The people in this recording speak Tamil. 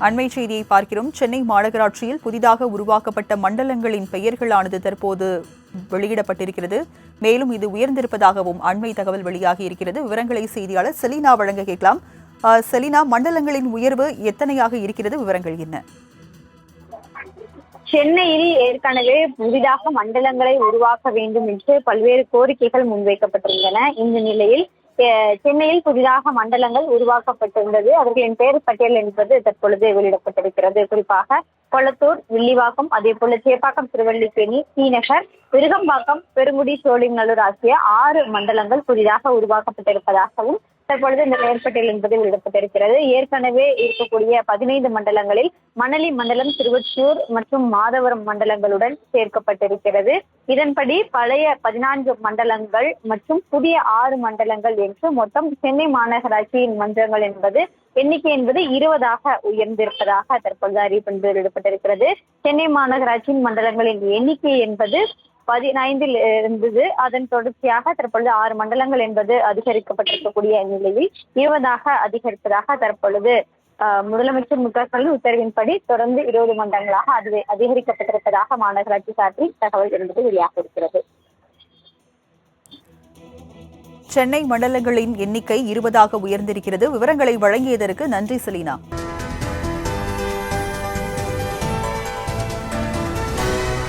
அண்மை செய்தியை பார்க்கிறோம். சென்னை மாநகராட்சியில் புதிதாக உருவாக்கப்பட்ட மண்டலங்களின் பெயர்களானது தற்போது வெளியிடப்பட்டிருக்கிறது. மேலும் இது உயர்ந்திருப்பதாகவும் அண்மை தகவல் வெளியாகி இருக்கிறது. விவரங்களை செய்தியாளர் செலினா வழங்க கேட்கலாம். செலினா, மண்டலங்களின் உயர்வு எத்தனையாக இருக்கிறது? விவரங்கள் என்ன? சென்னையில் ஏற்கனவே புதிதாக மண்டலங்களை உருவாக்க வேண்டும் என்று பல்வேறு கோரிக்கைகள் முன்வைக்கப்பட்டிருந்தன. இந்த நிலையில் சென்னையில் புதிதாக மண்டலங்கள் உருவாக்கப்பட்டிருந்தது. அவர்களின் பெயர் பட்டியல் என்பது தற்பொழுது வெளியிடப்பட்டிருக்கிறது. குறிப்பாக கொளத்தூர், வில்லிவாக்கம், அதே போல சேப்பாக்கம், திருவல்லிக்கேணி, தீநகர், விருகம்பாக்கம், பெருங்குடி, சோழிங்கநல்லூர் ஆகிய 6 மண்டலங்கள் புதிதாக உருவாக்கப்பட்டிருப்பதாகவும் தற்பொழுது இந்த பெயர் பட்டியல் என்பது வெளியிடப்பட்டிருக்கிறது. ஏற்கனவே இருக்கக்கூடிய 15 மண்டலங்களில் மணலி மண்டலம், திருவொற்றியூர் மற்றும் மாதவரம் மண்டலங்களுடன் சேர்க்கப்பட்டிருக்கிறது. இதன்படி பழைய 14 மண்டலங்கள் மற்றும் புதிய 6 மண்டலங்கள் என்று மொத்தம் சென்னை மாநகராட்சியின் மன்றங்கள் என்பது எண்ணிக்கை என்பது 20ஆக உயர்ந்திருப்பதாக தற்பொழுது அறிவிப்பு வெளியிடப்பட்டிருக்கிறது. சென்னை மாநகராட்சியின் மண்டலங்களின் எண்ணிக்கை என்பது 15 இருந்தது. அதன் தொடர்ச்சியாக தற்பொழுது 6 மண்டலங்கள் என்பது அதிகரிக்கப்பட்டிருக்கக்கூடிய நிலையில் 20ஆக அதிகரிப்பதாக தற்பொழுது முதலமைச்சர் மு க ஸ்டாலின் உத்தரவின்படி தொடர்ந்து 20 மண்டலங்களாக அதிகரிக்கப்பட்டிருப்பதாக மாநகராட்சி சார்பில் தகவல் என்பது வெளியாக இருக்கிறது. சென்னை மண்டலங்களின் எண்ணிக்கை 20ஆக உயர்ந்திருக்கிறது. விவரங்களை வழங்கியதற்கு நன்றி செலினா.